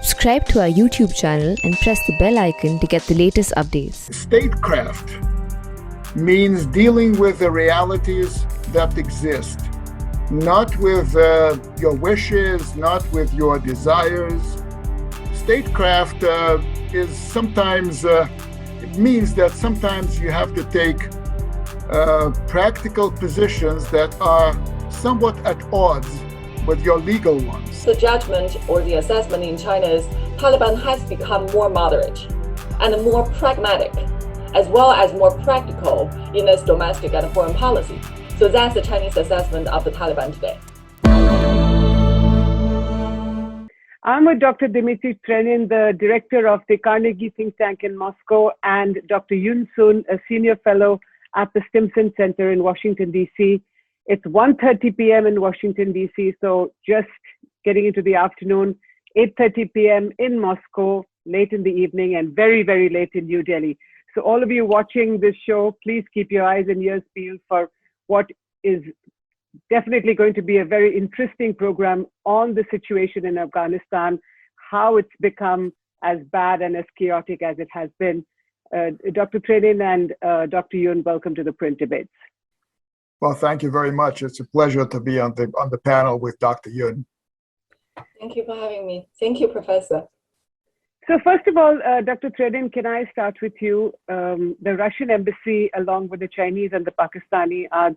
Subscribe to our YouTube channel and press the bell icon to get the latest updates. Statecraft means dealing with the realities that exist, not with your wishes, not with your desires. Statecraft is sometimes, it means that sometimes you have to take practical positions that are somewhat at odds with your legal ones. The judgment or the assessment in China is Taliban has become more moderate and more pragmatic, as well as more practical in its domestic and foreign policy. So that's the Chinese assessment of the Taliban today. I'm with Dr. Dmitri Trenin, the director of the Carnegie think tank in Moscow, and Dr. Yun Sun, a senior fellow at the Stimson Center in Washington, D.C. It's 1:30 p.m. in Washington, D.C., so just getting into the afternoon, 8:30 p.m. in Moscow, late in the evening, and very, very late in New Delhi. So all of you watching this show, please keep your eyes and ears peeled for what is definitely going to be a very interesting program on the situation in Afghanistan, how it's become as bad and as chaotic as it has been. Dr. Trenin and Dr. Yun, welcome to the Print Debates. Well, thank you very much. It's a pleasure to be on the panel with Dr. Yun. Thank you for having me. Thank you, Professor. So first of all, Dr. Trenin, can I start with you? The Russian embassy, along with the Chinese and the Pakistani, are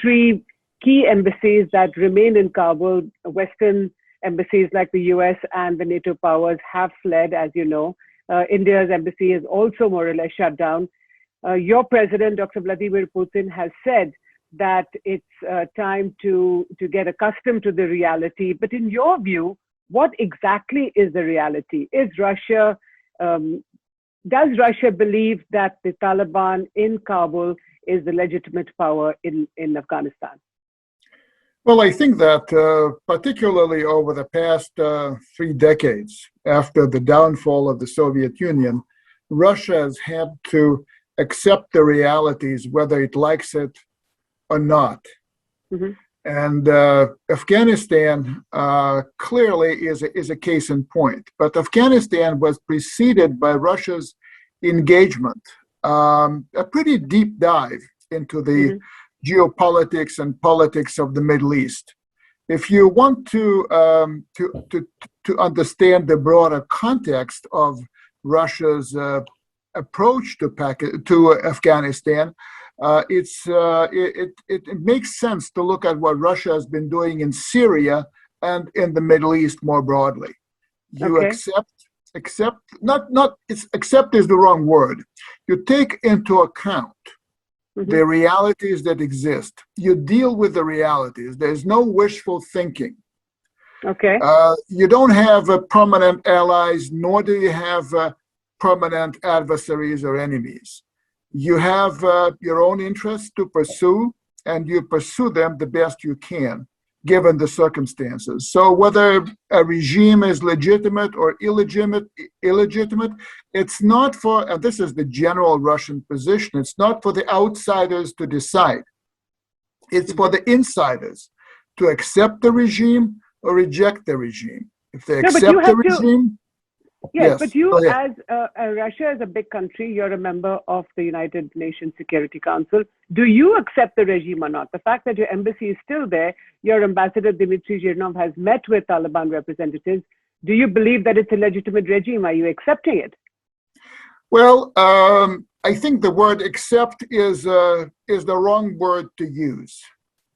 three key embassies that remain in Kabul. Western embassies like the US and the NATO powers have fled, as you know. India's embassy is also more or less shut down. Your president, Dr. Vladimir Putin, has said that it's time to get accustomed to the reality. But in your view, what exactly is the reality? Is Russia, does Russia believe that the Taliban in Kabul is the legitimate power in Afghanistan? Well, I think that particularly over the past 3 decades, after the downfall of the Soviet Union, Russia has had to accept the realities, whether it likes it or not. Mm-hmm. And Afghanistan clearly is a case in point. But Afghanistan was preceded by Russia's engagement, a pretty deep dive into the geopolitics and politics of the Middle East. If you want to understand the broader context of Russia's approach to Afghanistan, it makes sense to look at what Russia has been doing in Syria and in the Middle East more broadly. You accept is the wrong word. You take into account the realities that exist. You deal with the realities. There's no wishful thinking. Okay. You don't have permanent allies, nor do you have permanent adversaries or enemies. You have your own interests to pursue, and you pursue them the best you can, given the circumstances. So whether a regime is legitimate or illegitimate, it's not for, and this is the general Russian position, it's not for the outsiders to decide. It's for the insiders to accept the regime or reject the regime. If they accept the regime, yes, but you, as Russia is a big country, you're a member of the United Nations Security Council. Do you accept the regime or not? The fact that your embassy is still there, your ambassador Dmitry Trenin has met with Taliban representatives. Do you believe that it's a legitimate regime? Are you accepting it? Well, I think the word accept is the wrong word to use.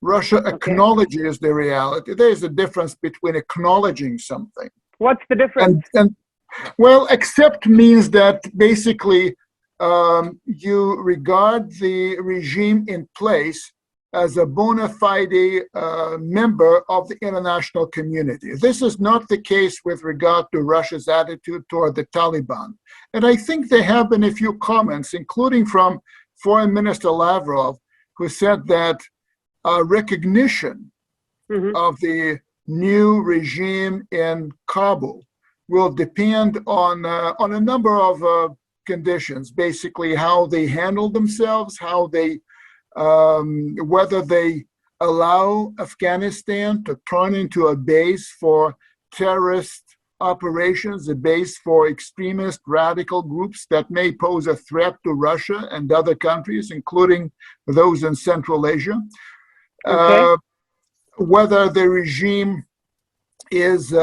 Russia acknowledges the reality. There's a difference between acknowledging something. What's the difference? Well, accept means that basically you regard the regime in place as a bona fide member of the international community. This is not the case with regard to Russia's attitude toward the Taliban. And I think there have been a few comments, including from Foreign Minister Lavrov, who said that recognition of the new regime in Kabul will depend on a number of conditions, basically how they handle themselves, how they, whether they allow Afghanistan to turn into a base for terrorist operations, a base for extremist radical groups that may pose a threat to Russia and other countries, including those in Central Asia. Okay. Whether the regime is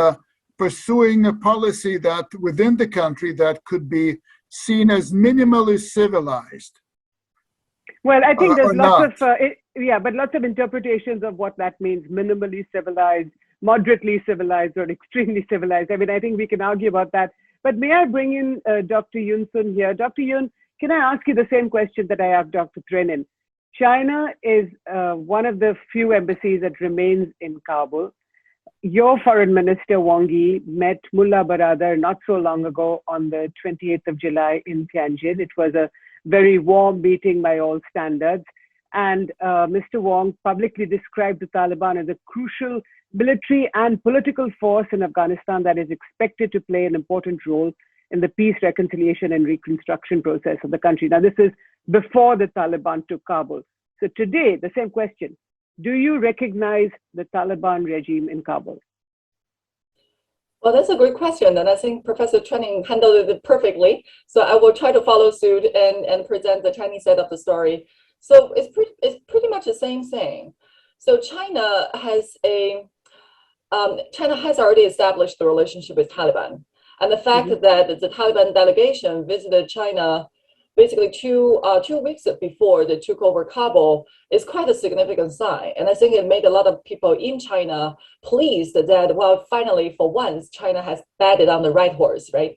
pursuing a policy that within the country that could be seen as minimally civilized. Well, I think there's or lots not. of, but lots of interpretations of what that means: minimally civilized, moderately civilized, or extremely civilized. I mean, I think we can argue about that. But may I bring in Dr. Yun Sun here? Dr. Yun, can I ask you the same question that I have Dr. Trenin? China is one of the few embassies that remains in Kabul. Your foreign minister, Wang Yi, met Mullah Baradar not so long ago on the 28th of July in Tianjin. It was a very warm meeting by all standards. And Mr. Wang publicly described the Taliban as a crucial military and political force in Afghanistan that is expected to play an important role in the peace, reconciliation, and reconstruction process of the country. Now, this is before the Taliban took Kabul. So today, the same question: do you recognize the Taliban regime in Kabul? Well, that's a great question, and I think Professor Trenin handled it perfectly. So I will try to follow suit and present the Chinese side of the story. So it's pretty much the same thing. So China has already established the relationship with Taliban, and the fact that the Taliban delegation visited China basically two weeks before they took over Kabul is quite a significant sign. And I think it made a lot of people in China pleased that, well, finally, for once, China has betted on the right horse, right?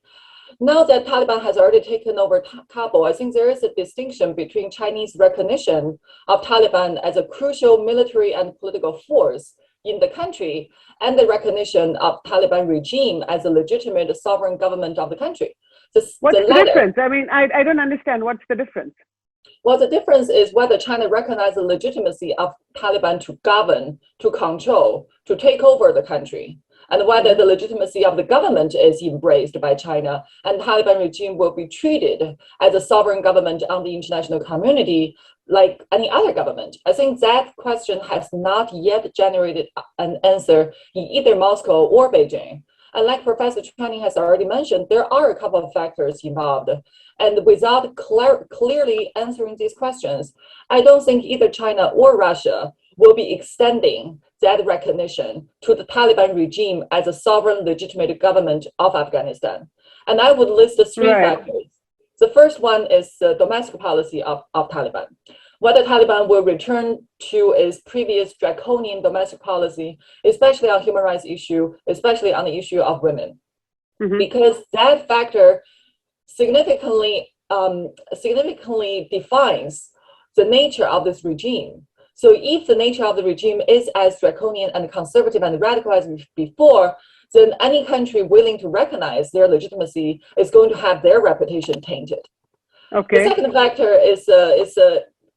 Now that Taliban has already taken over Kabul, I think there is a distinction between Chinese recognition of Taliban as a crucial military and political force in the country and the recognition of Taliban regime as a legitimate sovereign government of the country. What's the difference? I mean, I don't understand. What's the difference? Well, the difference is whether China recognizes the legitimacy of Taliban to govern, to control, to take over the country, and whether the legitimacy of the government is embraced by China, and the Taliban regime will be treated as a sovereign government on the international community like any other government. I think that question has not yet generated an answer in either Moscow or Beijing. And like Professor Trenin has already mentioned, there are a couple of factors involved. And without clearly answering these questions, I don't think either China or Russia will be extending that recognition to the Taliban regime as a sovereign, legitimate government of Afghanistan. And I would list the three factors. The first one is the domestic policy of Taliban. Whether Taliban will return to its previous draconian domestic policy, especially on human rights issue, especially on the issue of women, because that factor significantly defines the nature of this regime. So if the nature of the regime is as draconian and conservative and radical as before, then any country willing to recognize their legitimacy is going to have their reputation tainted. Okay. The second factor is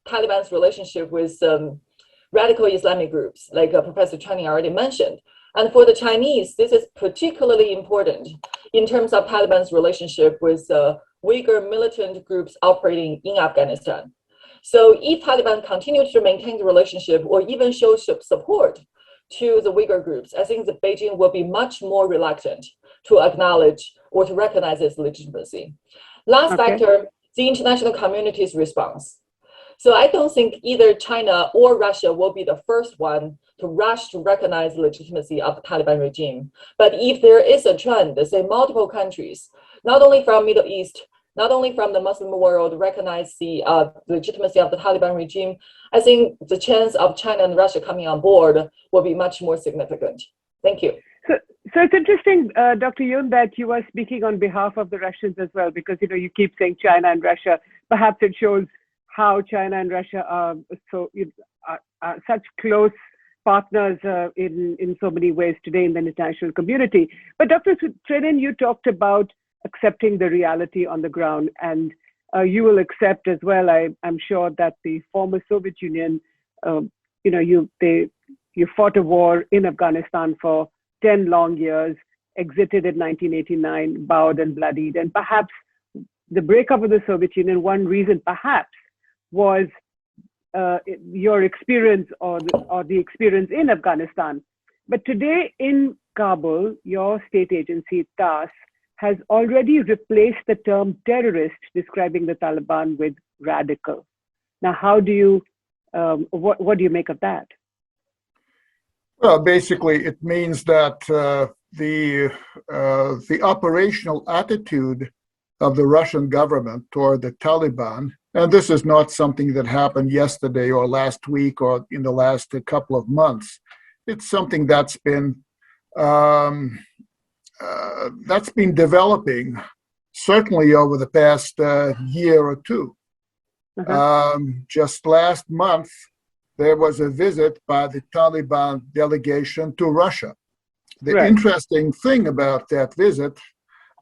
Taliban's relationship with radical Islamic groups, like Professor Trenin already mentioned. And for the Chinese, this is particularly important in terms of Taliban's relationship with Uyghur militant groups operating in Afghanistan. So if Taliban continues to maintain the relationship or even show support to the Uyghur groups, I think that Beijing will be much more reluctant to acknowledge or to recognize its legitimacy. Last factor, the international community's response. So I don't think either China or Russia will be the first one to rush to recognize the legitimacy of the Taliban regime. But if there is a trend, say multiple countries, not only from Middle East, not only from the Muslim world, recognize the legitimacy of the Taliban regime, I think the chance of China and Russia coming on board will be much more significant. Thank you. So it's interesting, Dr. Yun, that you are speaking on behalf of the Russians as well, because you keep saying China and Russia. Perhaps it shows how China and Russia are such close partners in so many ways today in the international community. But Dr. Trenin, you talked about accepting the reality on the ground, and you will accept as well, I'm sure, that the former Soviet Union, you fought a war in Afghanistan for 10 long years, exited in 1989, bowed and bloodied, and perhaps the breakup of the Soviet Union, one reason perhaps was your experience or the experience in Afghanistan. But today in Kabul, your state agency, TASS, has already replaced the term terrorist describing the Taliban with radical. Now, how do you, what do you make of that? Well, basically, it means that the operational attitude of the Russian government toward the Taliban, and this is not something that happened yesterday or last week or in the last couple of months. It's something that's been developing certainly over the past year or two. Just last month, there was a visit by the Taliban delegation to Russia. The interesting thing about that visit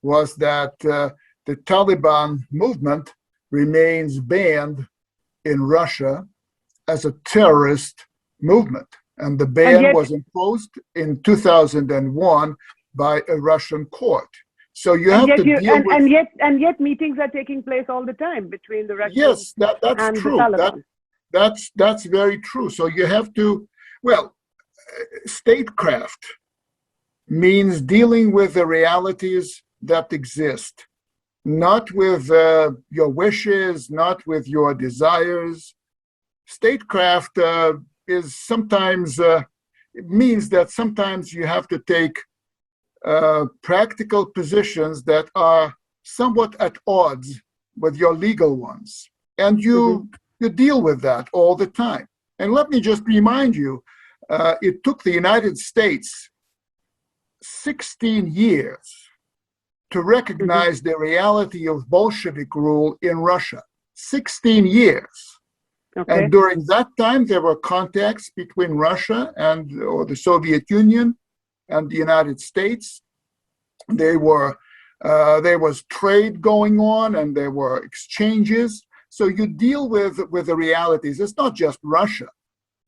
was that the Taliban movement remains banned in Russia as a terrorist movement. And the ban was imposed in 2001 by a Russian court. So you have to deal with... And yet meetings are taking place all the time between the Russians that's and true. the Taliban. That's very true. So you have to, statecraft means dealing with the realities that exist, not with your wishes, not with your desires. Statecraft is sometimes, it means that sometimes you have to take practical positions that are somewhat at odds with your legal ones. And you deal with that all the time. And let me just remind you, it took the United States 16 years to recognize the reality of Bolshevik rule in Russia. 16 years. Okay. And during that time, there were contacts between Russia or the Soviet Union and the United States. There was trade going on, and there were exchanges. So you deal with the realities. It's not just Russia.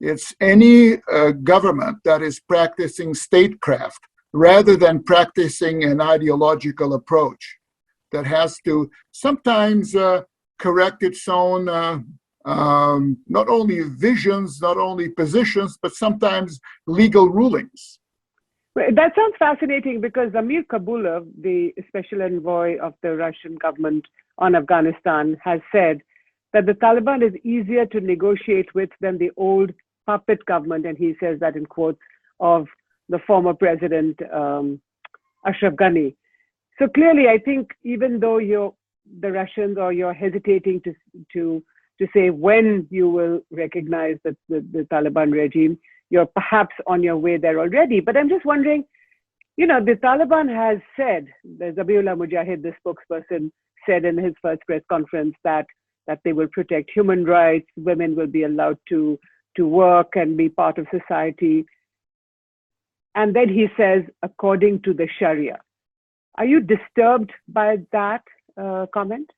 It's any government that is practicing statecraft rather than practicing an ideological approach that has to sometimes correct its own not only visions, not only positions, but sometimes legal rulings. That sounds fascinating because Amir Kabulov, the special envoy of the Russian government on Afghanistan, has said that the Taliban is easier to negotiate with than the old puppet government, and he says that in quotes, of the former president Ashraf Ghani. So clearly, I think even though the Russians, or you're hesitating to say when you will recognize the Taliban regime, you're perhaps on your way there already. But I'm just wondering, the Taliban has said, the Zabiullah Mujahid, the spokesperson, said in his first press conference that they will protect human rights, women will be allowed to work and be part of society. And then he says, according to the Sharia. Are you disturbed by that comment?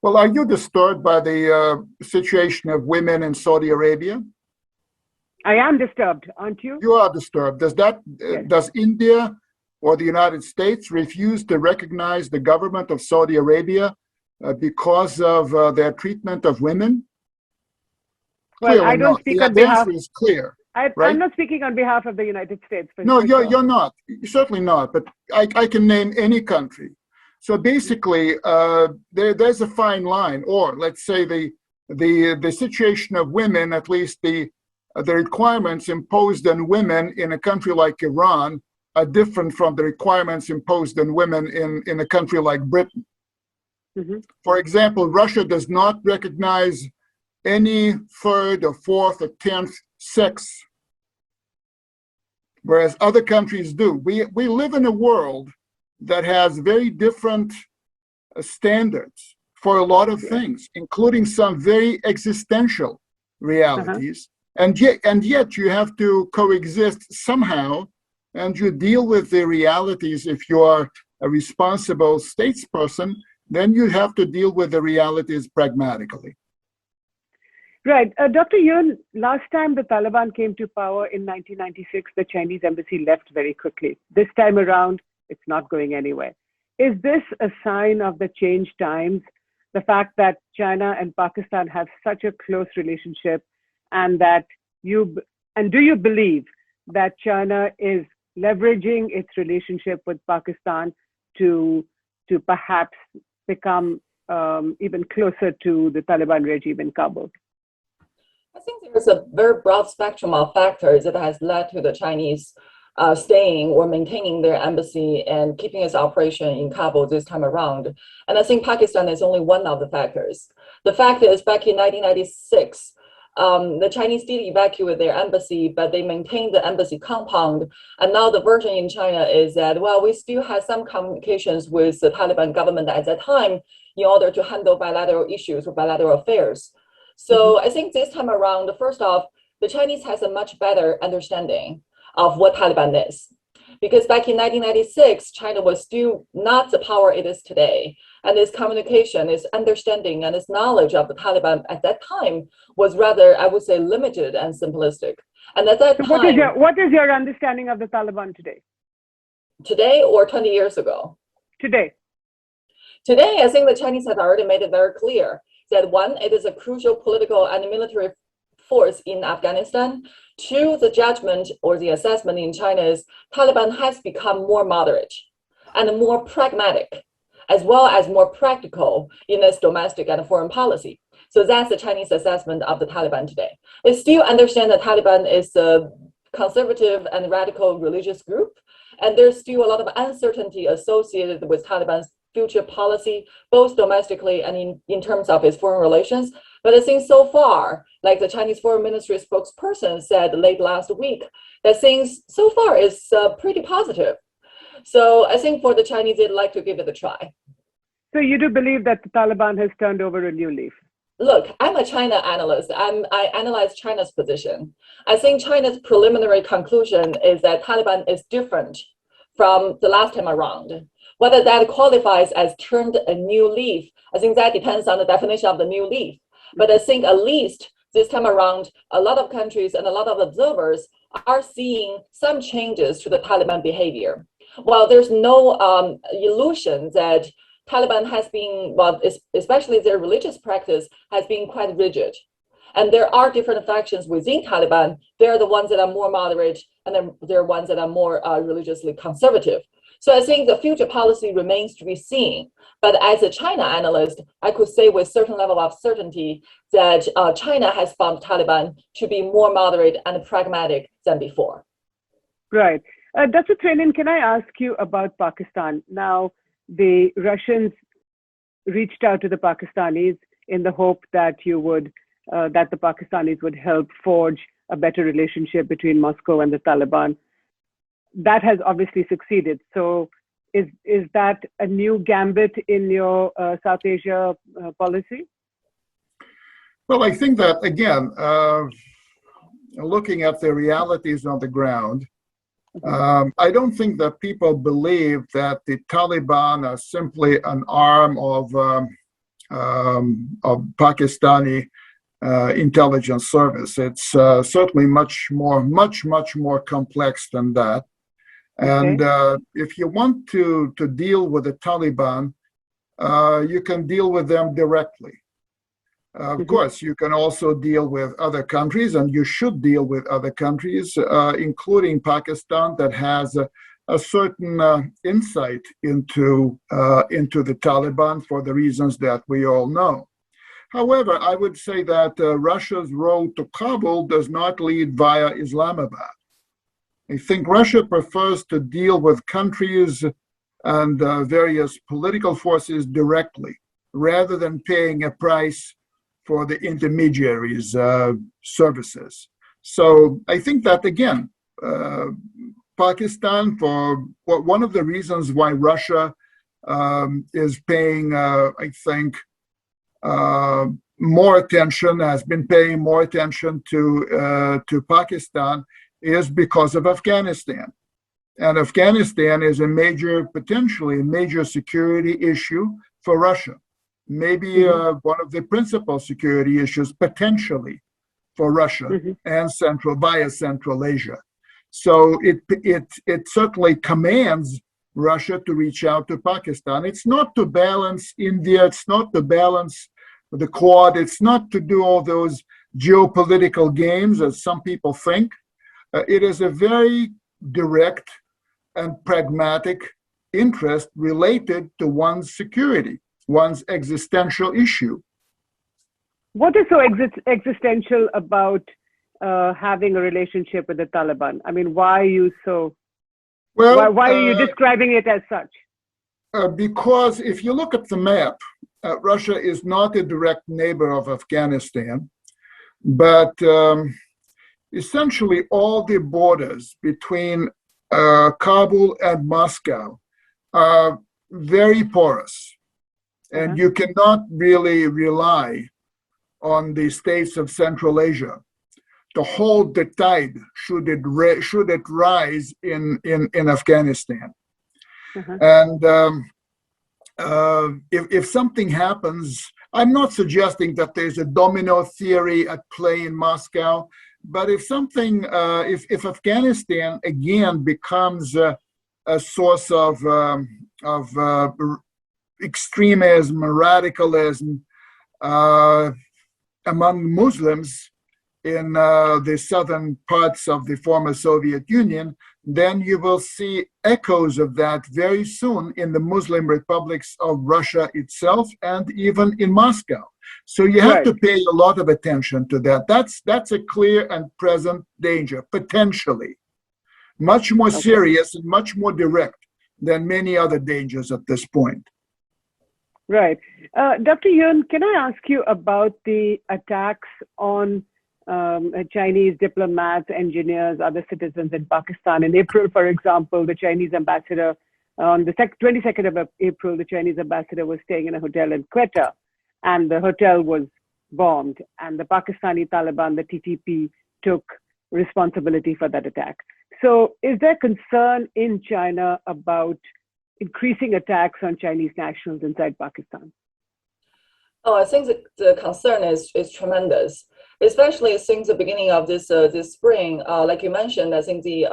Well, are you disturbed by the situation of women in Saudi Arabia? I am disturbed, aren't you? You are disturbed. Does India or the United States refuse to recognize the government of Saudi Arabia because of their treatment of women? Well, Clearly I don't not. speak The on behalf. answer is clear. Right? I'm not speaking on behalf of the United States. No, you're not. You're certainly not. But I can name any country. So basically, there's a fine line, or let's say the situation of women, at least the requirements imposed on women in a country like Iran are different from the requirements imposed on women in a country like Britain. For example, Russia does not recognize any third or fourth or 10th sex, whereas other countries do. We live in a world that has very different standards for a lot of things, including some very existential realities. And yet you have to coexist somehow, and you deal with the realities. If you are a responsible statesperson, then you have to deal with the realities pragmatically. Right. Dr. Yun, last time the Taliban came to power in 1996, the Chinese embassy left very quickly. This time around, it's not going anywhere. Is this a sign of the changed times, the fact that China and Pakistan have such a close relationship, and do you believe that China is leveraging its relationship with Pakistan to perhaps become even closer to the Taliban regime in Kabul? I think there's a very broad spectrum of factors that has led to the Chinese staying or maintaining their embassy and keeping its operation in Kabul this time around. And I think Pakistan is only one of the factors. The fact is, back in 1996, the Chinese did evacuate their embassy, but they maintained the embassy compound. And now the version in China is that, well, we still have some communications with the Taliban government at that time in order to handle bilateral issues or bilateral affairs. So I think this time around, first off, the Chinese has a much better understanding of what Taliban is. Because back in 1996, China was still not the power it is today. And its communication, its understanding, and its knowledge of the Taliban at that time was rather, I would say, limited and simplistic. And at that time— What is your understanding of the Taliban today? Today or 20 years ago? Today. Today, I think the Chinese have already made it very clear that one, it is a crucial political and military force in Afghanistan. Two, the judgment or the assessment in China is Taliban has become more moderate and more pragmatic, as well as more practical in its domestic and foreign policy. So that's the Chinese assessment of the Taliban today. They still understand that Taliban is a conservative and radical religious group, and there's still a lot of uncertainty associated with Taliban's future policy, both domestically and in terms of its foreign relations. But I think so far, like the Chinese Foreign Ministry spokesperson said late last week, that things so far is pretty positive. So I think for the Chinese, they'd like to give it a try. So you do believe that the Taliban has turned over a new leaf? Look, I'm a China analyst. I analyze China's position. I think China's preliminary conclusion is that Taliban is different from the last time around. Whether that qualifies as turned a new leaf, I think that depends on the definition of the new leaf. But I think at least this time around, a lot of countries and a lot of observers are seeing some changes to the Taliban behavior. While there's no illusion that Taliban has been, well, especially their religious practice, has been quite rigid. And there are different factions within Taliban. They're the ones that are more moderate, and then there are ones that are more religiously conservative. So I think the future policy remains to be seen. But as a China analyst, I could say with certain level of certainty that China has found Taliban to be more moderate and pragmatic than before. Right. Dr. Trenin, can I ask you about Pakistan? Now, the Russians reached out to the Pakistanis in the hope that that the Pakistanis would help forge a better relationship between Moscow and the Taliban. That has obviously succeeded. So is that a new gambit in your South Asia policy? Well, I think that, again, looking at the realities on the ground, I don't think that people believe that the Taliban are simply an arm of Pakistani intelligence service. It's certainly much more complex than that. And if you want to deal with the Taliban, you can deal with them directly. Of course, you can also deal with other countries, and you should deal with other countries, including Pakistan, that has a certain insight into the Taliban for the reasons that we all know. However, I would say that Russia's road to Kabul does not lead via Islamabad. I think Russia prefers to deal with countries and various political forces directly, rather than paying a price for the intermediaries' services. So I think that, again, Pakistan, for one of the reasons why Russia is paying, I think, more attention, has been paying more attention to Pakistan, is because of Afghanistan. And Afghanistan is potentially a major security issue for Russia. Maybe one of the principal security issues potentially for Russia and via Central Asia. So it certainly commands Russia to reach out to Pakistan. It's not to balance India, it's not to balance the Quad, it's not to do all those geopolitical games as some people think. It is a very direct and pragmatic interest related to one's security, one's existential issue. What is so existential about having a relationship with the Taliban? I mean, why are you so? Well, why are you describing it as such? Because if you look at the map, Russia is not a direct neighbor of Afghanistan, but essentially all the borders between Kabul and Moscow are very porous, and you cannot really rely on the states of Central Asia to hold the tide should it rise in Afghanistan. And if something happens, I'm not suggesting that there's a domino theory at play in Moscow, but if something, if Afghanistan again becomes a source of extremism, radicalism among Muslims in the southern parts of the former Soviet Union, then you will see echoes of that very soon in the Muslim republics of Russia itself and even in Moscow. So you have to pay a lot of attention to that. That's a clear and present danger, potentially. Much more serious and much more direct than many other dangers at this point. Right. Dr. Yun, can I ask you about the attacks on Chinese diplomats, engineers, other citizens in Pakistan? In April, for example, the Chinese ambassador, on the 22nd of April, the Chinese ambassador was staying in a hotel in Quetta, and the hotel was bombed, and the Pakistani Taliban, the TTP, took responsibility for that attack. So is there concern in China about increasing attacks on Chinese nationals inside Pakistan? Oh, I think the concern is tremendous, especially since the beginning of this spring. Like you mentioned, I think the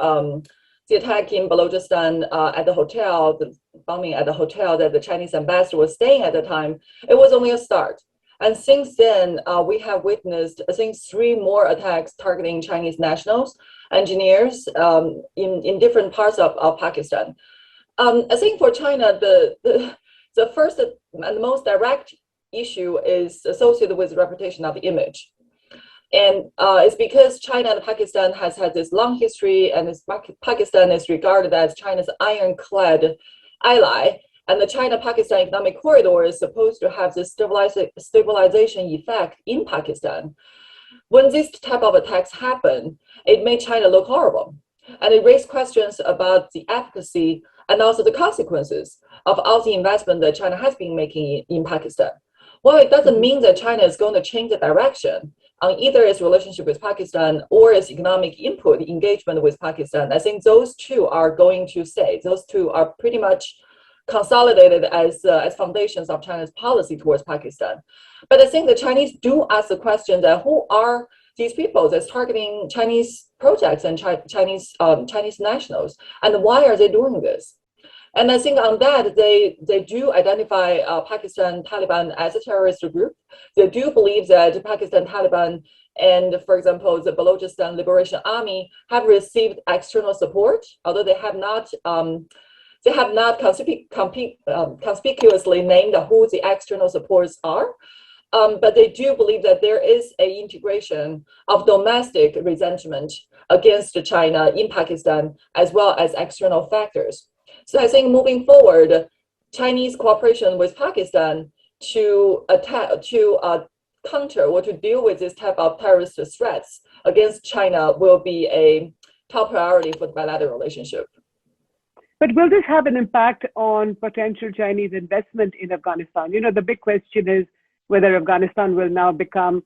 attack in Balochistan at the hotel, the bombing at the hotel that the Chinese ambassador was staying at the time, it was only a start. And since then, we have witnessed, I think, 3 more attacks targeting Chinese nationals, engineers in different parts of Pakistan. I think for China, the first and the most direct issue is associated with the reputation of the image. And it's because China and Pakistan has had this long history, and Pakistan is regarded as China's ironclad ally. And the China-Pakistan economic corridor is supposed to have this stabilization effect in Pakistan. When this type of attacks happen, it made China look horrible. And it raised questions about the efficacy and also the consequences of all the investment that China has been making in Pakistan. Well, it doesn't mean that China is going to change the direction on either its relationship with Pakistan or its economic input engagement with Pakistan. I think those two are going to stay. Those two are pretty much consolidated as foundations of China's policy towards Pakistan. But I think the Chinese do ask the question that who are these people that's targeting Chinese projects and Chinese nationals, and why are they doing this? And I think on that, they do identify Pakistan Taliban as a terrorist group. They do believe that Pakistan Taliban and, for example, the Balochistan Liberation Army have received external support, although they have not conspicuously named who the external supports are. But they do believe that there is an integration of domestic resentment against China in Pakistan, as well as external factors. So I think moving forward, Chinese cooperation with Pakistan to counter or to deal with this type of terrorist threats against China will be a top priority for the bilateral relationship. But will this have an impact on potential Chinese investment in Afghanistan? You know, the big question is whether Afghanistan will now become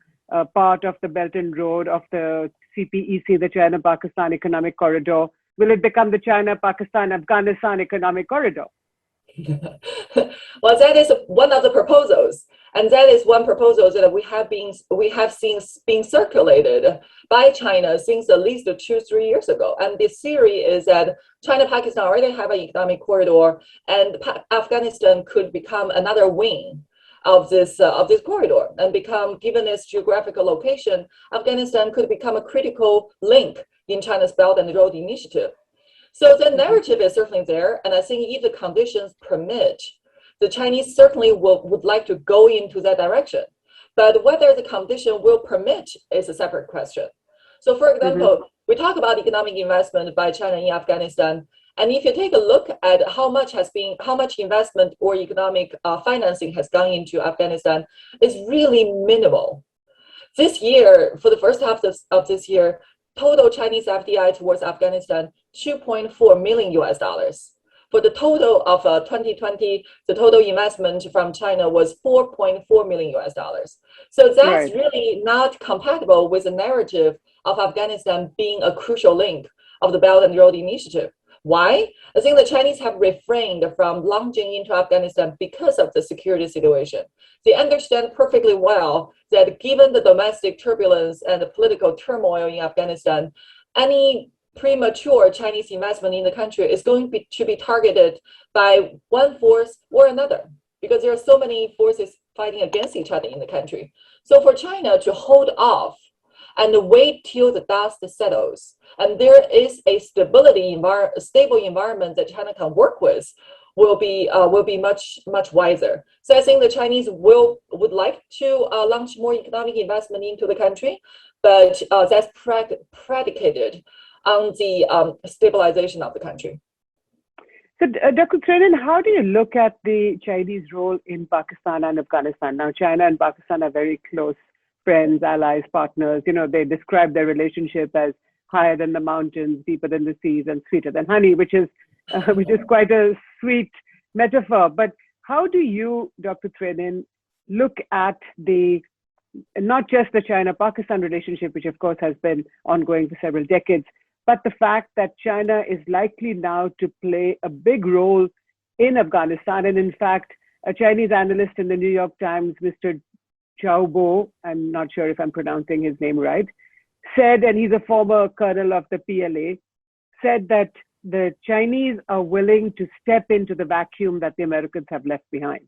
part of the Belt and Road of the CPEC, the China-Pakistan Economic Corridor. Will it become the China-Pakistan-Afghanistan Economic Corridor? Well, that is one of the proposals, and that is one proposal that we have seen being circulated by China since at least 2-3 years ago. And the theory is that China-Pakistan already have an economic corridor, and Afghanistan could become another wing of this corridor, and given its geographical location, Afghanistan could become a critical link in China's Belt and Road Initiative. So the narrative is certainly there, and I think if the conditions permit, the Chinese certainly would like to go into that direction. But whether the condition will permit is a separate question. So for example, we talk about economic investment by China in Afghanistan, and if you take a look at how much investment or economic financing has gone into Afghanistan, it's really minimal. This year, for the first half of this year, total Chinese FDI towards Afghanistan, $2.4 million. For the total of 2020, the total investment from China was $4.4 million. So that's really not compatible with the narrative of Afghanistan being a crucial link of the Belt and Road Initiative. Why? I think the Chinese have refrained from launching into Afghanistan because of the security situation. They understand perfectly well that given the domestic turbulence and the political turmoil in Afghanistan, any premature Chinese investment in the country is going to be targeted by one force or another, because there are so many forces fighting against each other in the country. So for China to hold off and wait till the dust settles, and there is a stable environment that China can work with, will be much wiser. So I think the Chinese would like to launch more economic investment into the country, but that's predicated on the stabilization of the country. So, Dr. Trenin, how do you look at the Chinese role in Pakistan and Afghanistan? Now, China and Pakistan are very close friends, allies, partners. You know, they describe their relationship as higher than the mountains, deeper than the seas, and sweeter than honey, which is quite a sweet metaphor. But how do you, Dr. Trenin, look at not just the China-Pakistan relationship, which of course has been ongoing for several decades, but the fact that China is likely now to play a big role in Afghanistan? And in fact, a Chinese analyst in the New York Times, Mr. Chao Bo, I'm not sure if I'm pronouncing his name right, said, and he's a former colonel of the PLA, said that the Chinese are willing to step into the vacuum that the Americans have left behind.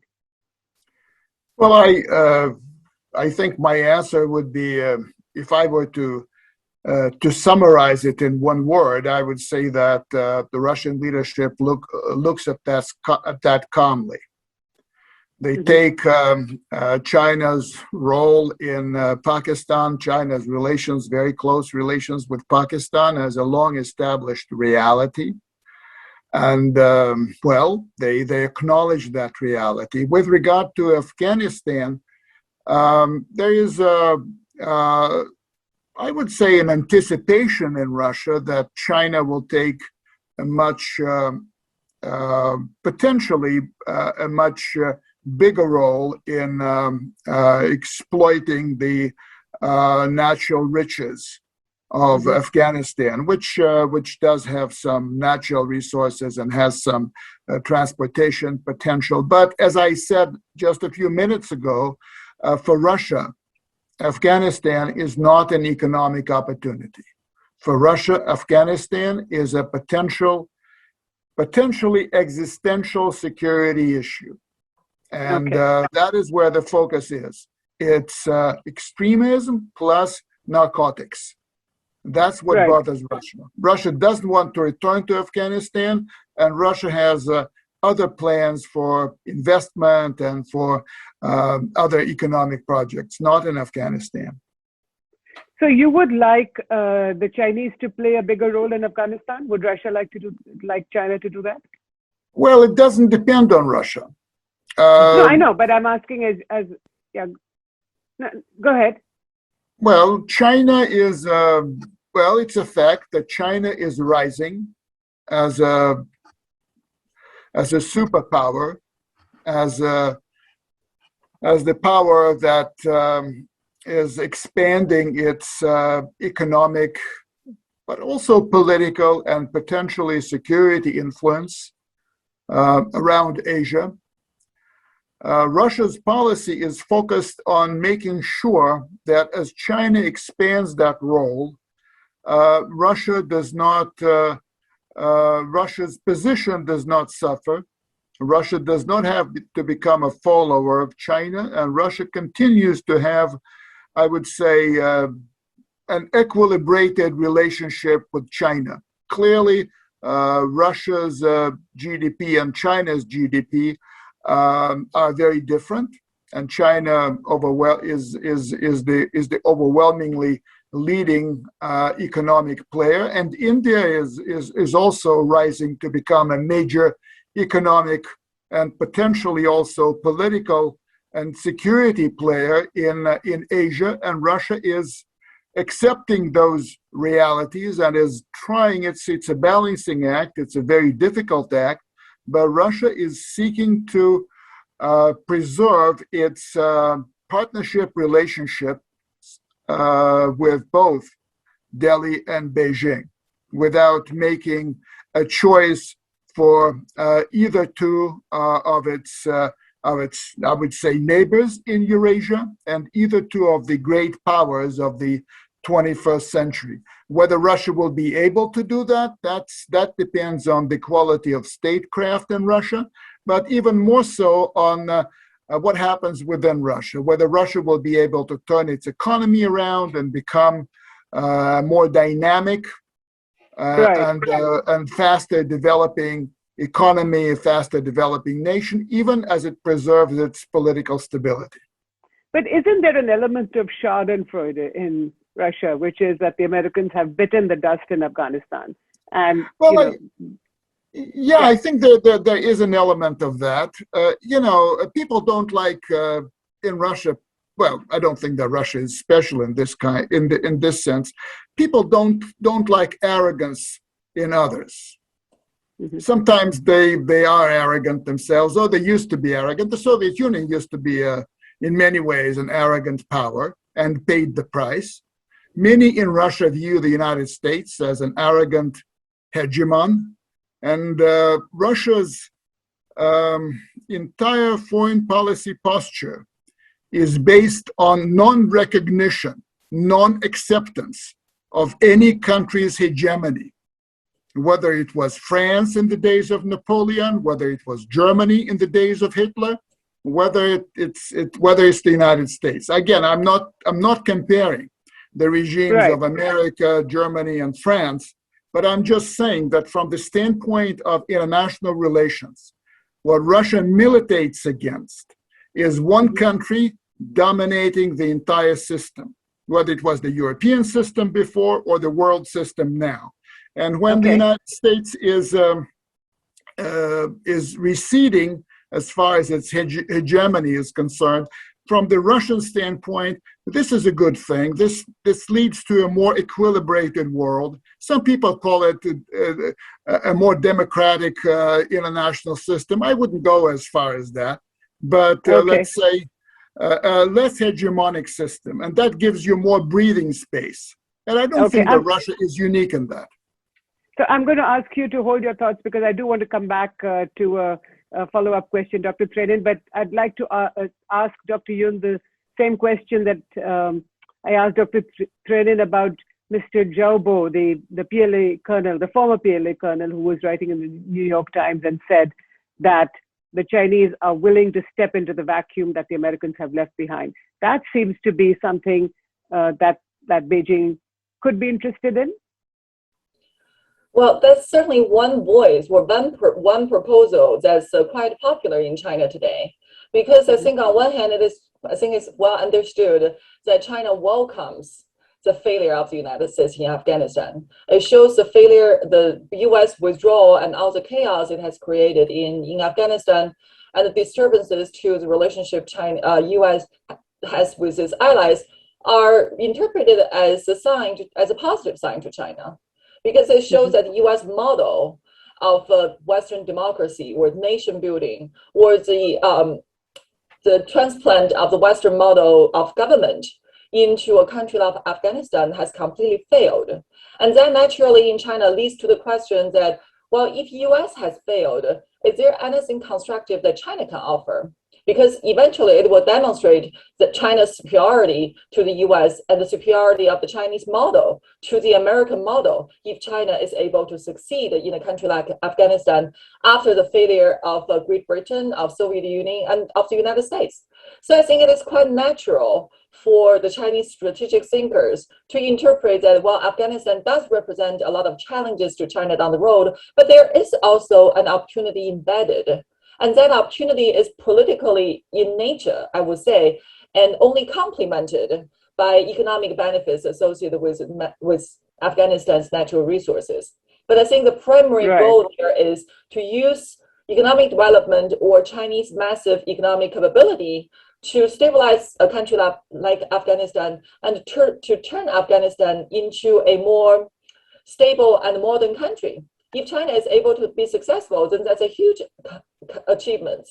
Well, I think my answer would be, if I were to summarize it in one word, I would say that the Russian leadership looks at that calmly. They take China's role in Pakistan, China's very close relations with Pakistan, as a long-established reality. And, they acknowledge that reality. With regard to Afghanistan, there is, I would say, an anticipation in Russia that China will take potentially a much bigger role in exploiting the natural riches of Afghanistan, which does have some natural resources and has some transportation potential. But as I said just a few minutes ago, for Russia, Afghanistan is not an economic opportunity. For Russia, Afghanistan is a potentially existential security issue. And that is where the focus is. It's extremism plus narcotics. That's what bothers Russia. Russia doesn't want to return to Afghanistan, and Russia has other plans for investment and for other economic projects, not in Afghanistan. So you would like the Chinese to play a bigger role in Afghanistan? Would Russia like China to do that? Well, it doesn't depend on Russia. No, I know, but I'm asking no, go ahead. Well, China is, it's a fact that China is rising as a superpower, as the power that is expanding its economic, but also political and potentially security influence around Asia. Russia's policy is focused on making sure that as China expands that role, Russia's position does not suffer. Russia does not have to become a follower of China, and Russia continues to have, I would say, an equilibrated relationship with China. Clearly, Russia's GDP and China's GDP are very different, and China is the overwhelmingly leading economic player, and India is also rising to become a major economic and potentially also political and security player in Asia, and Russia is accepting those realities and is trying. It's a balancing act. It's a very difficult act, but Russia is seeking to preserve its partnership relationship with both Delhi and Beijing without making a choice for either two of its, I would say, neighbors in Eurasia, and either two of the great powers of the 21st century. Whether Russia will be able to do that, that depends on the quality of statecraft in Russia, but even more so on what happens within Russia, whether Russia will be able to turn its economy around and become more dynamic and faster developing economy, a faster developing nation, even as it preserves its political stability. But isn't there an element of Schadenfreude in Russia, which is that the Americans have bitten the dust in Afghanistan? And well, I think there is an element of that. People don't like in Russia. Well, I don't think that Russia is special in this in this sense. People don't like arrogance in others. Mm-hmm. Sometimes they are arrogant themselves, or they used to be arrogant. The Soviet Union used to be, in many ways, an arrogant power and paid the price. Many in Russia view the United States as an arrogant hegemon, and Russia's entire foreign policy posture is based on non-recognition, non-acceptance of any country's hegemony, whether it was France in the days of Napoleon, whether it was Germany in the days of Hitler, whether it's the United States. Again, I'm not comparing the regimes of America, Germany, and France, but I'm just saying that from the standpoint of international relations, what Russia militates against is one country dominating the entire system, whether it was the European system before or the world system now. And when the United States is receding as far as its hegemony is concerned, from the Russian standpoint, this is a good thing. This leads to a more equilibrated world. Some people call it a more democratic international system. I wouldn't go as far as that, but let's say a less hegemonic system, and that gives you more breathing space. And I don't think that Russia is unique in that. So I'm going to ask you to hold your thoughts, because I do want to come back to a follow-up question, Dr. Trenin, but I'd like to ask Dr. Yun the same question that I asked Dr. Trenin about Mr. Zhao, the PLA colonel, the former PLA colonel, who was writing in the New York Times and said that the Chinese are willing to step into the vacuum that the Americans have left behind. That seems to be something that Beijing could be interested in. Well, that's certainly one voice or one proposal that's quite popular in China today, because I think on one hand, I think it's well understood that China welcomes the failure of the United States in Afghanistan. It shows the U.S. withdrawal and all the chaos it has created in Afghanistan, and the disturbances to the relationship U.S. has with its allies are interpreted as a positive sign to China, because it shows that the U.S. model of Western democracy or nation building, or the transplant of the Western model of government into a country like Afghanistan has completely failed. And that naturally in China leads to the question that, well, if U.S. has failed, is there anything constructive that China can offer? because eventually it will demonstrate that China's superiority to the US and the superiority of the Chinese model to the American model if China is able to succeed in a country like Afghanistan after the failure of Great Britain, of Soviet Union, and of the United States. So I think it is quite natural for the Chinese strategic thinkers to interpret that while Afghanistan does represent a lot of challenges to China down the road, but there is also an opportunity embedded. And that opportunity is politically in nature, I would say, and only complemented by economic benefits associated with Afghanistan's natural resources. But I think the primary goal here is to use economic development or Chinese massive economic capability to stabilize a country like Afghanistan and to turn Afghanistan into a more stable and modern country. If China is able to be successful, then that's a huge achievement.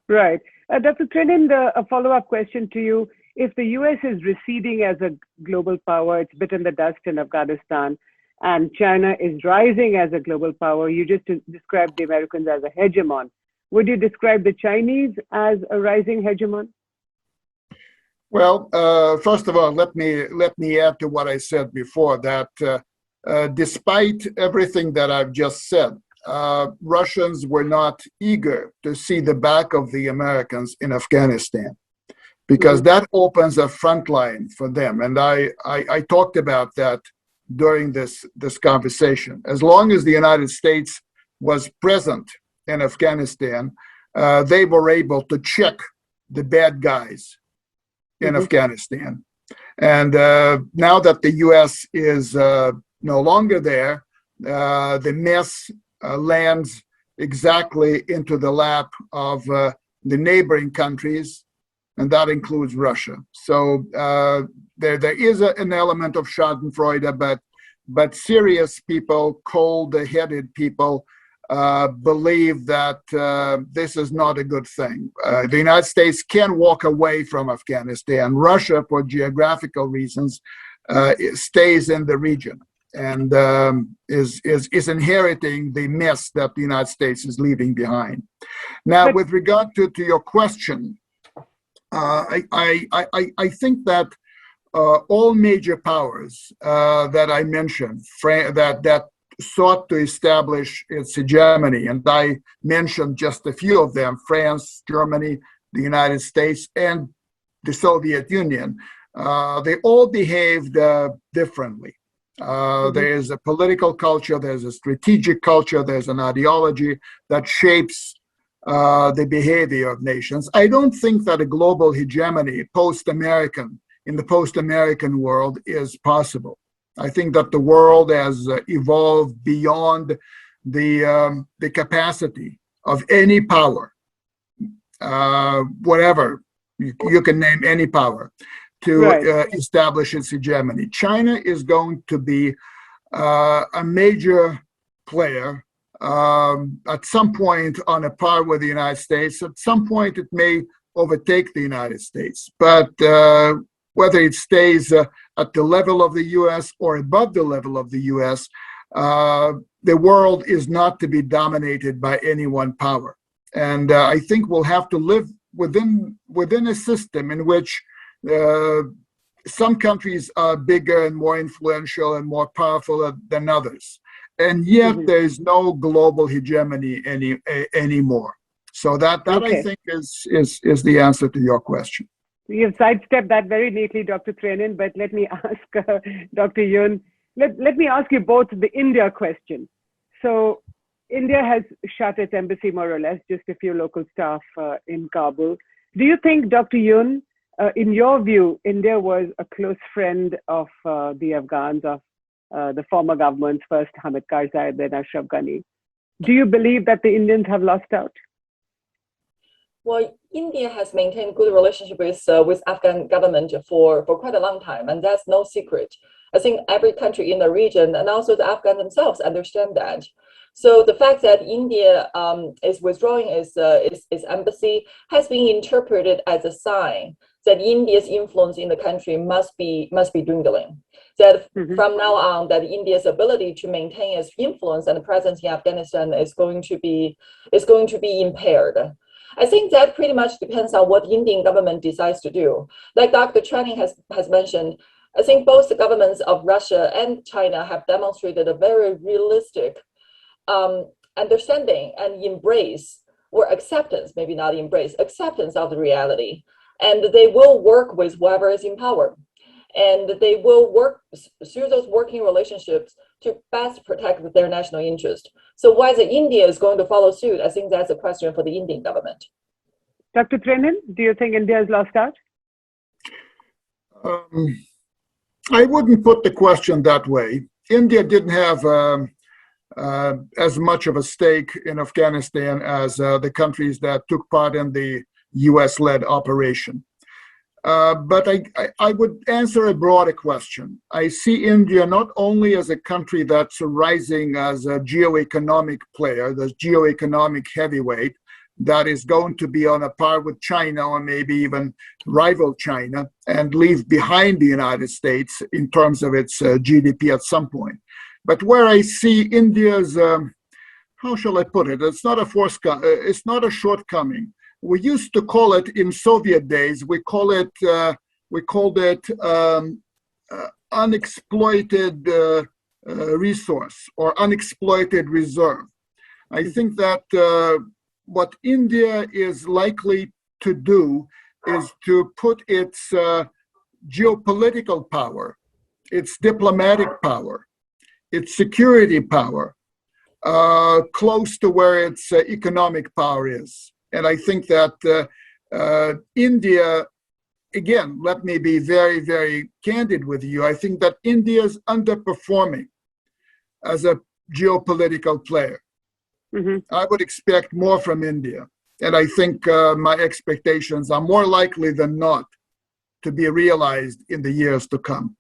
Right. Dr. Trenin, a follow-up question to you. If the US is receding as a global power, it's bitten the dust in Afghanistan, and China is rising as a global power, you just described the Americans as a hegemon. Would you describe the Chinese as a rising hegemon? Well, first of all, let me add to what I said before, that despite everything that I've just said, Russians were not eager to see the back of the Americans in Afghanistan, because that opens a front line for them. And I talked about that during this conversation. As long as the United States was present in Afghanistan, they were able to check the bad guys in Afghanistan. And now that the U.S. is no longer there, the mess lands exactly into the lap of the neighboring countries, and that includes Russia. So there is an element of schadenfreude, but serious people, cold-headed people, believe that this is not a good thing. The United States can walk away from Afghanistan. Russia, for geographical reasons, stays in the region and is inheriting the mess that the United States is leaving behind. Now, with regard to your question, I think that all major powers that I mentioned, that sought to establish its hegemony, and I mentioned just a few of them: France, Germany, the United States, and the Soviet Union. They all behaved differently. There is a political culture, there's a strategic culture, there's an ideology that shapes the behavior of nations. I don't think that a global hegemony post-American, in the post-American world, is possible. I think that the world has evolved beyond the capacity of any power, whatever, you can name any power, to establish its hegemony. China is going to be a major player at some point on a par with the United States. At some point, it may overtake the United States. But whether it stays at the level of the U.S. or above the level of the U.S., the world is not to be dominated by any one power. And I think we'll have to live within a system in which some countries are bigger and more influential and more powerful than others. And yet there is no global hegemony anymore. So that I think is the answer to your question. You've sidestepped that very neatly, Dr. Trenin, but let me ask Dr. Yun, let me ask you both the India question. So India has shut its embassy, more or less, just a few local staff in Kabul. Do you think, Dr. Yun, in your view, India was a close friend of the Afghans, of the former governments, first Hamid Karzai, then Ashraf Ghani? Do you believe that the Indians have lost out? Well, India has maintained good relationship with Afghan government for quite a long time, and that's no secret. I think every country in the region and also the Afghans themselves understand that. So the fact that India is withdrawing its embassy has been interpreted as a sign that India's influence in the country must be dwindling. That from now on, that India's ability to maintain its influence and presence in Afghanistan is going to be impaired. I think that pretty much depends on what the Indian government decides to do. Like Dr. Trenin has mentioned, I think both the governments of Russia and China have demonstrated a very realistic understanding and embrace, or acceptance, maybe not embrace, acceptance of the reality. And they will work with whoever is in power. And they will work through those working relationships to best protect their national interest. So whether India is going to follow suit, I think that's a question for the Indian government. Dr. Trenin, do you think India has lost out? I wouldn't put the question that way. India didn't have as much of a stake in Afghanistan as the countries that took part in the US-led operation. But I would answer a broader question. I see India not only as a country that's rising as a geo-economic player, the geo-economic heavyweight, that is going to be on a par with China or maybe even rival China and leave behind the United States in terms of its GDP at some point. But where I see India's, how shall I put it? It's not a shortcoming. We used to call it in Soviet days. We called it unexploited resource or unexploited reserve. I think that what India is likely to do is to put its geopolitical power, its diplomatic power, its security power close to where its economic power is. And I think that India, again, let me be very, very candid with you. I think that India is underperforming as a geopolitical player. Mm-hmm. I would expect more from India. And I think my expectations are more likely than not to be realized in the years to come.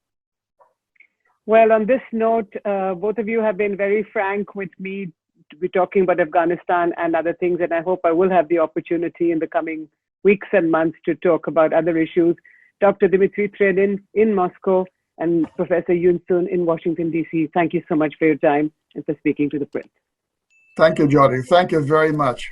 Well, on this note, both of you have been very frank with me to be talking about Afghanistan and other things, and I hope I will have the opportunity in the coming weeks and months to talk about other issues. Dr. Dmitri Trenin in Moscow and Professor Yun Sun in Washington, D.C., thank you so much for your time and for speaking to ThePrint. Thank you, Jody. Thank you very much.